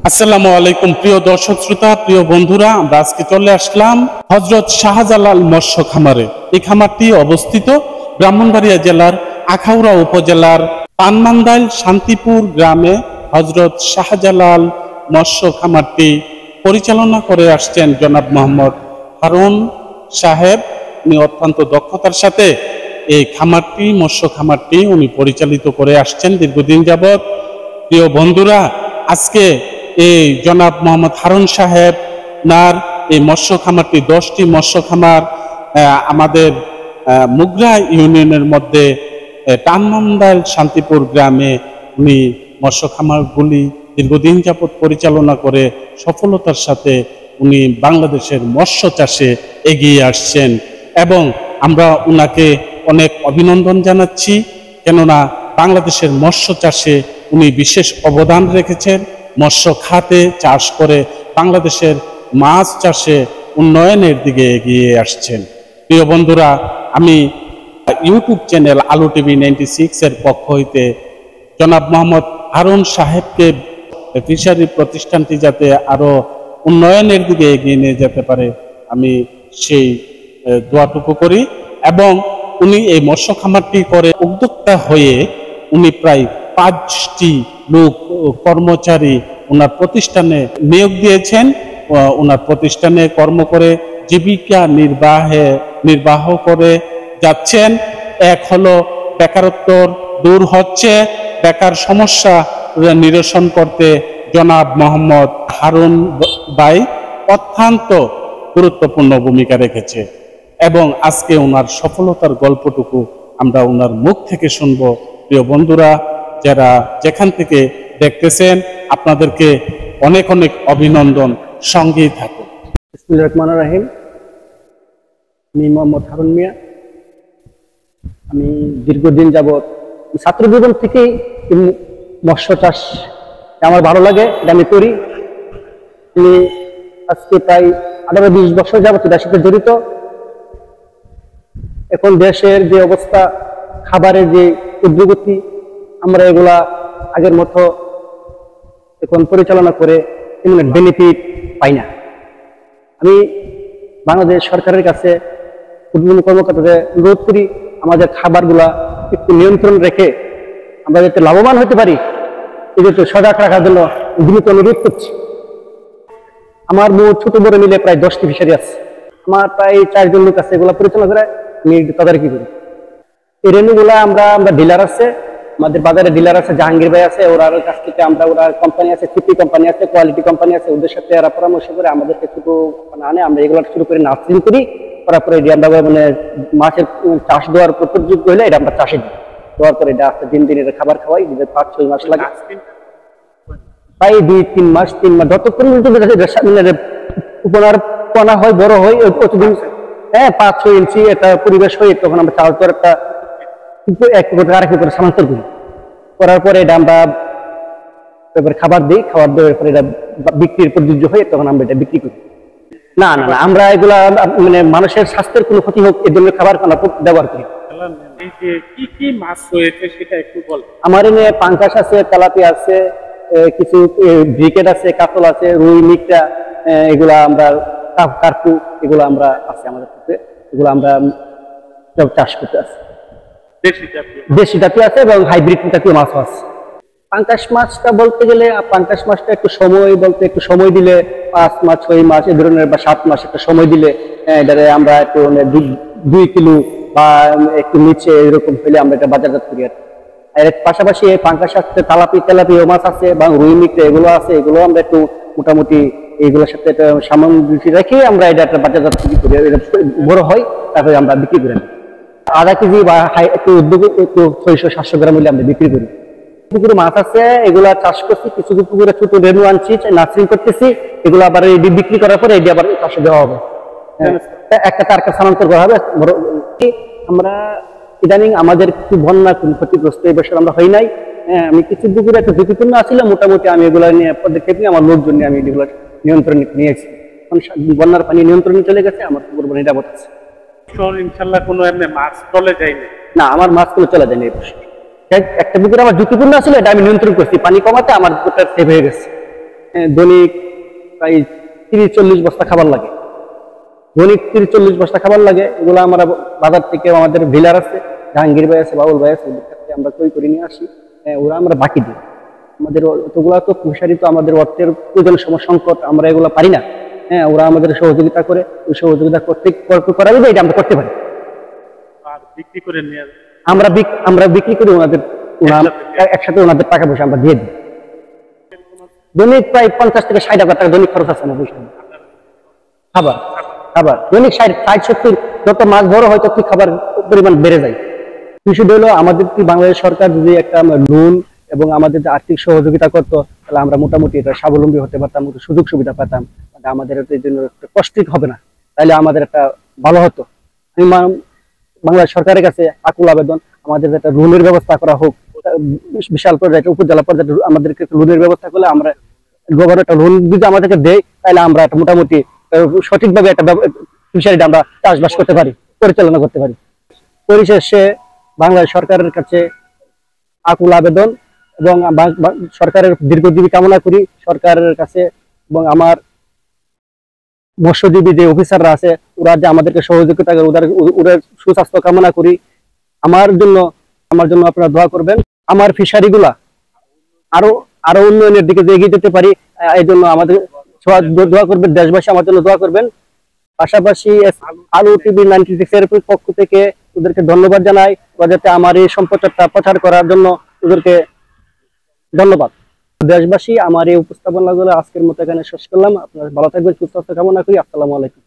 আসসালামু আলাইকুম প্রিয় দর্শক শ্রোতা, প্রিয় বন্ধুরা, আমরা আজকে চলে আসলাম হযরত শাহজালাল মৎস্য খামারে। এই খামারটি অবস্থিত ব্রাহ্মণবাড়িয়া জেলার আখাউড়া উপজেলার পানমান্দাইল শান্তিপুর গ্রামে। হযরত শাহজালাল মৎস্য খামারটি পরিচালনা করে আসছেন জনাব মোহাম্মদ হারুন সাহেব। উনি অত্যন্ত দক্ষতার সাথে এই খামারটি, মৎস্য খামারটি উনি পরিচালিত করে আসছেন দীর্ঘদিন যাবৎ। প্রিয় বন্ধুরা, আজকে এই জনাব মোহাম্মদ হারুন সাহেব নার এই মৎস্য খামারটি 10টি মৎস্য খামার আমাদের মুগরা ইউনিয়নের মধ্যে পানমান্দাইল শান্তিপুর গ্রামে উনি মৎস্য খামারগুলি দীর্ঘদিন যাবৎ পরিচালনা করে সফলতার সাথে উনি বাংলাদেশের মৎস্য চাষে এগিয়ে আসছেন এবং আমরা উনাকে অনেক অভিনন্দন জানাচ্ছি। কেননা বাংলাদেশের মৎস্য চাষে উনি বিশেষ অবদান রেখেছেন। মৎস্য খাতে চাষ করে বাংলাদেশের মাছ চাষে উন্নয়নের দিকে এগিয়ে আসছেন। প্রিয় বন্ধুরা, আমি ইউটিউব চ্যানেল আলু টিভি 96 এর পক্ষ হইতে জনাব মোহাম্মদ হারুন সাহেবকে ফিশারি প্রতিষ্ঠানটি যাতে আরো উন্নয়নের দিকে এগিয়ে নিয়ে যেতে পারে, আমি সেই দোয়াটুকু করি। এবং উনি এই মৎস্য খামারটি করে উদ্যোক্তা হয়ে উনি প্রায় 5টি লোক কর্মচারী ওনার প্রতিষ্ঠানে নিয়োগ দিয়েছেন। ওনার প্রতিষ্ঠানে কর্ম করে জীবিকা নির্বাহ করে যাচ্ছেন। এক হলো বেকারত্ব দূর হচ্ছে, বেকার সমস্যা নিরসন করতে জনাব মোহাম্মদ হারুন ভাই অত্যন্ত গুরুত্বপূর্ণ ভূমিকা রেখেছে এবং আজকে ওনার সফলতার গল্পটুকু আমরা ওনার মুখ থেকে শুনবো। প্রিয় বন্ধুরা, যারা যেখান থেকে দেখতেছেন, আপনাদেরকে অনেক অনেক অভিনন্দন, সঙ্গেই থাকুন। বিসমিল্লাহির রহমানির রহিম। আমি মোহাম্মদ হারুন মিয়া। আমি দীর্ঘদিন যাবৎ ছাত্র জীবন থেকেই মৎস্য চাষ আমার ভালো লাগে, এটা আমি করি। আমি আজকে প্রায় 18-20 বছর যাবৎ এটার সাথে জড়িত। এখন দেশের যে অবস্থা, খাবারের যে উদ্যোগতি, আমরা এগুলা আগের মতো এখন পরিচালনা করে তেমন বেনিফিট পাই না। আমি বাংলাদেশ সরকারের কাছে উদ্বোধন কর্মকর্তাদের অনুরোধ করি, আমাদের খাবারগুলা একটু নিয়ন্ত্রণ রেখে আমরা যাতে লাভবান হতে পারি, এদেরকে সজাগ রাখার জন্য দ্রুত অনুরোধ করছি। আমার মোট ছোট বড় মিলে প্রায় 10টি ফিশারি আছে। আমার প্রায় 4 জন লোক আছে এগুলা পরিচালনা করে, আমি তদারকি করি। এই রেণুগুলা আমরা ডিলার আছে, আমাদের বাজারে ডিলার আছে, জাহাঙ্গীর ভাই আছে, ওরার কাছ থেকে আমরা ওরা কোম্পানি আছে, সিপি কোম্পানি আছে, কোয়ালিটি কোম্পানি আছে, ওদের সাথে এরা পরামর্শ করে আমাদেরকে ছোট আনে, আমরা এগুলো শুরু করে নার্সিং করি। তারপরে এটি আমরা মানে মাছের চাষ দেওয়ার প্রযোজ্য হলে এটা আমরা চাষে দিই। দেওয়ার পরে এটা আস্তে দিন দিনের খাবার খাওয়াই, 5-6 মাস লাগে, প্রায় 2-3 মাস 3 মাস, যতক্ষণ উপনার পোনা হয়, বড় হয়, অতদিন 5-6 ইঞ্চি একটা পরিবেশ হয়, তখন আমরা চাষ দেওয়ার একটা আরেক করে স্থানান্তর করি। করার পরে এটা আমরা খাবার দিই, খাবার দেওয়ার পরে এটা বিক্রির প্রযোজ্য হয়ে তখন আমরা এটা বিক্রি করি। না না না, আমরা এগুলা মানে মানুষের স্বাস্থ্যের কোনো ক্ষতি হোক এই ধরনের খাবার ব্যবহার করি। কি কি মাছ রয়েছে সেটা একটু বল। আমার এনে পাঙ্কাশ আছে, তেলাপিয়া আছে, কিছু ব্রিকেট আছে, কাতল আছে, রুই, মিকটা, এগুলা আমরা কার্পু, এগুলো আমরা আছে আমাদের কাছে, এগুলো আমরা চাষ করতে আছি। দেশি জাতীয় আছে এবং হাইব্রিড জাতীয় মাছও আছে। পাঙ্কাশ মাছটা বলতে গেলে, পাঙ্কাশ মাছটা একটু সময় দিলে 5 মাস 6 মাস এই ধরনের বা 7 মাস একটা সময় দিলে এটারে আমরা একটু 2 কিলো বা একটু নিচে এরকম হইলে আমরা এটা বাজারজাত করি। আর এর পাশাপাশি পাঙ্কাশ আছে, তেলাপিয়া মাছ আছে বা রুই, মিকড়া এগুলো আছে, এগুলো আমরা একটু মোটামুটি এইগুলোর সাথে একটা সামঞ্জস্য রেখে আমরা এটা একটা বাজারজাত করি, এটা বড় হয়, তারপরে আমরা বিক্রি করি। আধা কেজি বা একটু উদ্যোগে একটু 600-700 গ্রাম হলে আমরা বিক্রি করি। পুকুরে মাছ আছে, এগুলা চাষ করছি, কিছু পুকুরে ছোট রেণু আনছি, নার্সিং করতেছি, এগুলো আবার বিক্রি করার পরে এটি আবার চাষে দেওয়া হবে, একটা তারকা স্থানান্তর করা হবে। আমরা ইদানিং আমাদের কিছু বন্যা ক্ষতিগ্রস্ত এই বছর আমরা হয় নাই। আমি কিছু পুকুরে একটা ঝুঁকিপূর্ণ আসলে মোটামুটি আমি এগুলো নিয়ে পদক্ষেপ নিয়ে আমার লোকজন নিয়ে আমি এগুলো নিয়ন্ত্রণ নিয়েছি। বন্যার পানি নিয়ন্ত্রণে চলে গেছে, আমার পুকুর নিরাপদ আছে। ইনশাল্লাহ কোনো এমনি মাছ চলে যায়নি? না, আমার মাছগুলো চলে যায়নি এই বছর। একটা পুকুরে আমার ঝুঁকিপূর্ণ ছিল, এটা আমি নিয়ন্ত্রণ করছি, পানি কমাতে আমার পুকুরটা সেভ হয়ে গেছে। দৈনিক প্রায় 30-40 বস্তা খাবার লাগে। দৈনিক 30-40 বস্তা খাবার লাগে। এগুলো আমরা বাজার থেকে, আমাদের ভিলার আছে, জাহাঙ্গীর ভাই আছে, বাবুল ভাই আছে, ওদের কাছ থেকে আমরা ক্রয় করে নিয়ে আসি। ওরা আমরা বাকি দিই। আমাদের অতগুলা তো প্রসারিত, আমাদের অর্থের প্রয়োজন সংকট, আমরা এগুলো পারি না। ওরা আমাদের সহযোগিতা করে, ওই সহযোগিতা করা যাবে, এটা আমরা করতে পারি। আর বিক্রি করে নিয়ে আমরা বিক্রি করি একসাথে ওনাদের টাকা পয়সা আমরা দিয়ে দিই। দৈনিক প্রায় 50 থেকে 60 হাজার টাকা দৈনিক খরচ আছে আমার পয়সা। খাবার দৈনিক 60-70, যত মাছ বড় হয় তত খাবার পরিমাণ বেড়ে যায়। বিষয়টা হলো, আমাদের কি বাংলাদেশ সরকার যদি একটা লোন এবং আমাদের যে আর্থিক সহযোগিতা করতো, তাহলে আমরা মোটামুটি এটা স্বাবলম্বী হতে পারতাম, সুযোগ সুবিধা পেতাম, আমাদের এর জন্য কষ্ট হবে না, তাহলে আমাদের একটা ভালো হতো। বাংলাদেশ সরকারের কাছে আকুল আবেদন, আমাদের একটা লোনের ব্যবস্থা করা হোক, বিশাল পর্যায়ে, উপজেলা পর্যায়ে আমাদেরকে লোনের ব্যবস্থা করলে, আমরা গভর্নমেন্ট একটা লোন যদি আমাদেরকে দেয়, তাহলে আমরা একটা মোটামুটি সঠিকভাবে একটা ফিশারিটা আমরা চাষবাস করতে পারি, পরিচালনা করতে পারি। পরিশেষে বাংলাদেশ সরকারের কাছে আকুল আবেদন এবং সরকারের দীর্ঘজীবী কামনা করি সরকারের কাছে, এবং আমার মৎস্যজীবী যে অফিসাররা আছে, ওরা যে আমাদেরকে সহযোগিতা করে, ওদের সুস্বাস্থ্য কামনা করি। আমার জন্য আপনারা দোয়া করবেন। আমার ফিশারিগুলা আরো উন্নয়নের দিকে এগিয়ে যেতে পারি, এই জন্য আমাদের দোয়া করবেন, দেশবাসী আমার জন্য দোয়া করবেন। পাশাপাশি আলু টিভি 96 এর পক্ষ থেকে ওদেরকে ধন্যবাদ জানাই, যাতে আমার এই সম্প্রচারটা প্রচার করার জন্য ওদেরকে ধন্যবাদ। দেশবাসী, আমার এই উপস্থাপনাগুলো আজকের মতো এখানে শেষ করলাম। আপনারা ভালো থাকবেন, সুস্বাস্থ্য কামনা করি। আসসালামু আলাইকুম।